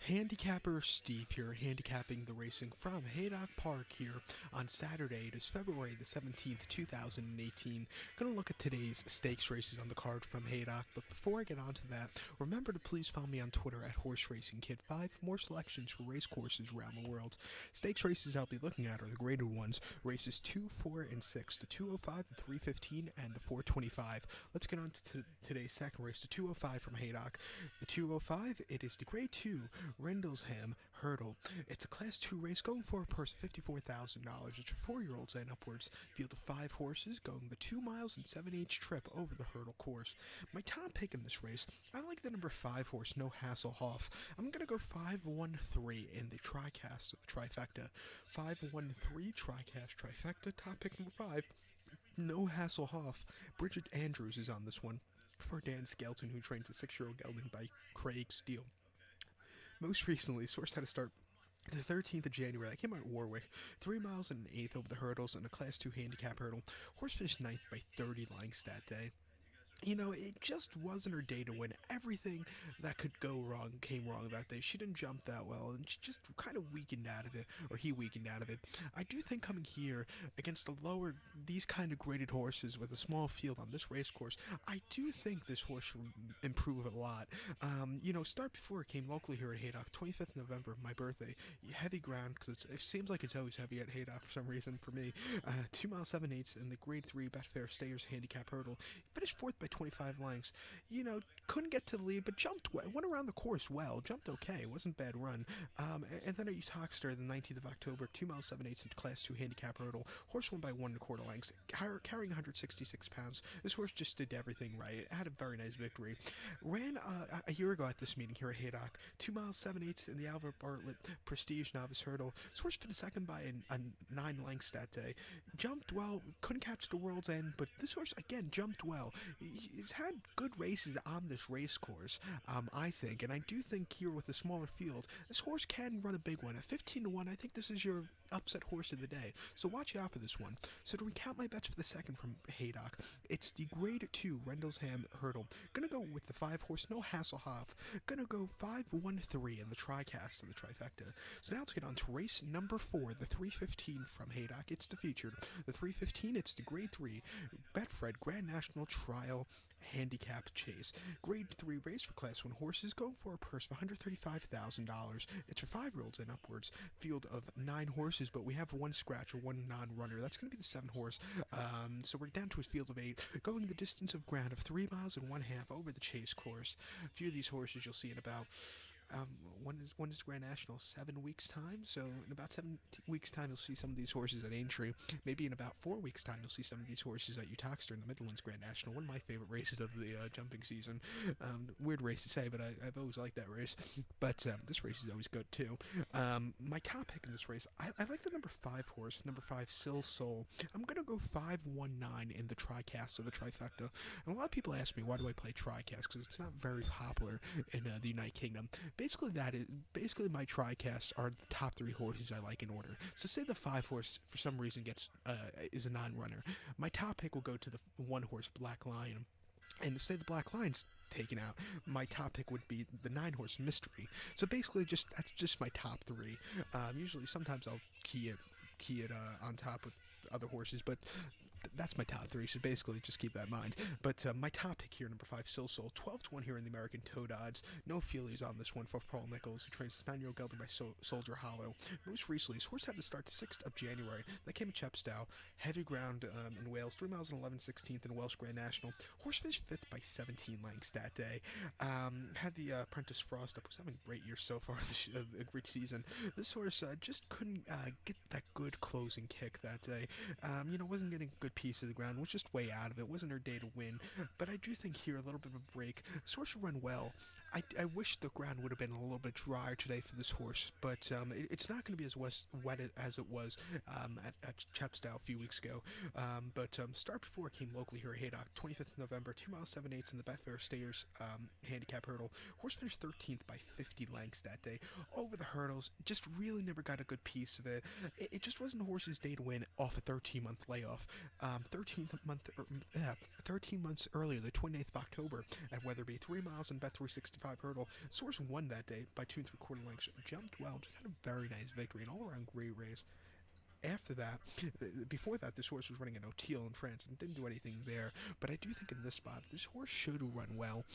Handicapper Steve here, handicapping the racing from Haydock Park here on Saturday. It is February the 17th, 2018. Going to look at today's stakes races on the card from Haydock, but before I get on to that, remember to please follow me on Twitter at Horse Racing Kid 5 for more selections for race courses around the world. Stakes races I'll be looking at are the graded ones, races 2, 4, and 6, the 205, the 315, and the 425. Let's get on to today's second race, the 205 from Haydock. The 205, it is the grade 2 Rendlesham Hurdle. It's a Class 2 race going for a purse of $54,000. It's for 4-year-olds and upwards. Field of 5 horses going the 2 miles and 7/8 trip over the hurdle course. My top pick in this race, I like the number 5 horse, No Hasselhoff. I'm going to go 5-1-3 in the tricast of the trifecta. 5-1-3 tricast trifecta. Top pick number 5, No Hasselhoff. Bridget Andrews is on this one for Dan Skelton, who trains a 6-year-old gelding by Craig Steele. Most recently, Source had to start the 13th of January. I came out at Warwick, 3 miles and an eighth over the hurdles in a Class 2 handicap hurdle. Horse finished ninth by 30 lengths that day. You know, it just wasn't her day to win. Everything that could go wrong came wrong that day. She didn't jump that well, and she just kind of weakened out of it, or he weakened out of it. I do think coming here against these kind of graded horses with a small field on this race course, I do think this horse should improve a lot. Start before it came locally here at Haydock, 25th November, my birthday. Heavy ground, because it seems like it's always heavy at Haydock for some reason for me. 2 miles 7/8 in the grade 3 Betfair Stayers handicap hurdle. Finished fourth by 25 lengths. Couldn't get to the lead, but jumped well. Went around the course well. Jumped okay. Wasn't a bad run. And then at Uttoxeter, the 19th of October, 2 miles 7/8 into Class 2 handicap hurdle. Horse won by 1 1/4 lengths, carrying 166 pounds. This horse just did everything right. It had a very nice victory. Ran a year ago at this meeting here at Haydock, 2 miles 7/8 in the Albert Bartlett Prestige Novice Hurdle. This horse finished second by a 9 lengths that day. Jumped well. Couldn't catch the World's End, but this horse again jumped well. He's had good races on this race course, I think, and I do think here with a smaller field, this horse can run a big one. At 15-1, I think this is your upset horse of the day, so watch out for this one. So to recount my bets for the second from Haydock, it's the grade 2 Rendlesham Hurdle. Gonna go with the 5 horse, No Hasselhoff. Gonna go 5-1-3 in the tricast of the trifecta. So now let's get on to race number 4, the 315 from Haydock. It's the featured. The 315, it's the grade 3 Betfred Grand National Trial Handicap Chase. Grade 3 race for Class 1 horses, going for a purse of $135,000. It's for 5-year-olds and upwards. Field of 9 horses, but we have 1 scratch or 1 non-runner. That's going to be the 7 horse. So we're down to a field of 8, going the distance of ground of 3 miles and 1/2 over the chase course. A few of these horses you'll see in about one is Grand National 7 weeks time, so in about 7 weeks time you'll see some of these horses at Aintree. Maybe in about 4 weeks time you'll see some of these horses at Uttoxeter in the Midlands Grand National, one of my favorite races of the jumping season. Weird race to say, but I've always liked that race. But this race is always good too. My top pick in this race, I like the number 5 horse, number 5 Sil Soul. I'm gonna go 5-1-9 in the tricast of the trifecta. And a lot of people ask me, why do I play tricast? Because it's not very popular in the United Kingdom. Basically my tricasts are the top 3 horses I like in order. So say the 5 horse for some reason is a non-runner. My top pick will go to the 1 horse Black Lion. And say the Black Lion's taken out, my top pick would be the 9 horse Mystery. So basically that's just my top 3. Usually sometimes I'll key it on top with other horses, but that's my top 3, so basically just keep that in mind. But my top pick here, number 5, Sil Soul, 12-1 here in the American Toad odds. No feelies on this one for Paul Nichols, who trains this 9-year-old gelding by Soldier Hollow. Most recently, his horse had to start the 6th of January. That came at Chepstow. Heavy ground in Wales, 3 miles and 11/16 in the Welsh Grand National. Horse finished 5th by 17 lengths that day. Had the apprentice Frost up, who's having a great year so far, a great season. This horse just couldn't get that good closing kick that day. Wasn't getting good piece of the ground, was just way out of it. Wasn't her day to win, but I do think here a little bit of a break. This horse should run well. I wish the ground would have been a little bit drier today for this horse, but it's not going to be as wet as it was at Chepstow a few weeks ago. But start before it came locally here at Haydock, 25th of November, 2 miles 7/8 in the Betfair Stayers handicap hurdle. Horse finished 13th by 50 lengths that day. Over the hurdles, just really never got a good piece of it. It just wasn't the horse's day to win off a 13-month layoff. 13 months earlier, the 28th of October at Weatherby, 3 miles and bet 365 425 hurdle. Source won that day by 2 3/4 lengths. Jumped well, just had a very nice victory, an all-around great race. After that, before that, this horse was running in Otil in France and didn't do anything there. But I do think in this spot, this horse should run well.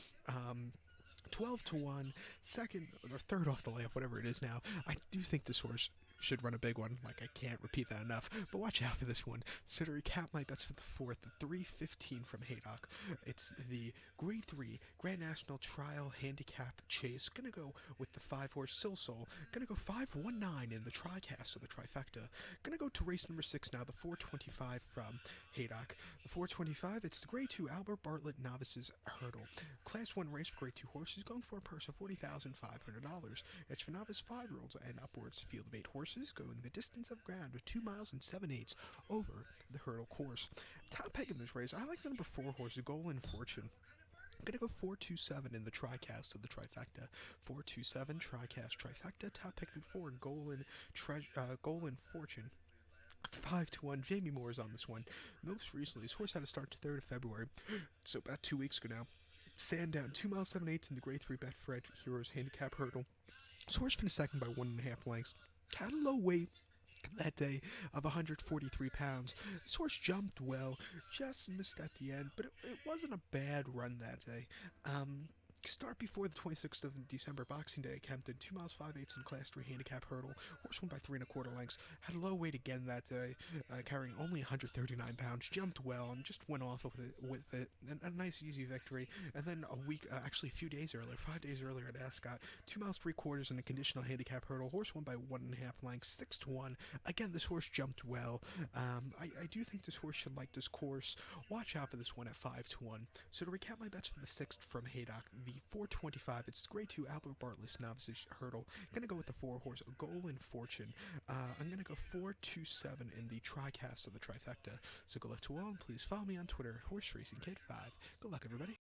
12 to 1, second or third off the layoff, whatever it is now. I do think this horse should run a big one. Like, I can't repeat that enough. But watch out for this one. So to recap my bets for the fourth, the 315 from Haydock. It's the Grade 3 Grand National Trial Handicap Chase. Gonna go with the 5-horse Silsol. Gonna go 519 in the TriCast or the trifecta. Gonna go to race number 6 now, the 425 from Haydock. The 425, it's the Grade 2 Albert Bartlett Novices Hurdle. Class 1 race for Grade 2 horses, going for a purse of $40,500. It's for novice 5-year-olds and upwards. Field of 8 horses going the distance of ground of 2 miles and 7/8 over the hurdle course. Top peg in this race, I like the number 4 horse, Golden Fortune. I'm going to go 427 in the TriCast of the trifecta. 427 TriCast trifecta. Top pick number 4, Golden Fortune. It's 5 to 1. Jamie Moore is on this one. Most recently, his horse had to start 3rd of February, so about 2 weeks ago now. Sandown, 2 miles 7/8 in the Grade 3 Betfred Heroes Handicap Hurdle. His horse finished second by 1.5 lengths. Had a low weight that day of 143 pounds. This horse jumped well, just missed at the end, but it wasn't a bad run that day. Start before the 26th of December, Boxing Day at Kempton, 2 miles 5/8 in Class 3 Handicap Hurdle. Horse won by 3 1/4 lengths. Had a low weight again that day, carrying only 139 pounds. Jumped well and just went off with it. A nice, easy victory. And then actually a few days earlier, 5 days earlier at Ascot, 2 miles 3/4 in a conditional handicap hurdle. Horse won by 1.5 lengths, 6 to 1. Again, this horse jumped well. I do think this horse should like this course. Watch out for this one at 5 to 1. So to recap my bets for the 6th from Haydock, the 425, it's Grade 2 Albert Bartlett Novices Hurdle. Gonna go with the 4-horse Golden Fortune. I'm gonna go 427 in the TriCast of the trifecta. So good luck to all, and please follow me on Twitter at HorseRacingKid5. Good luck, everybody.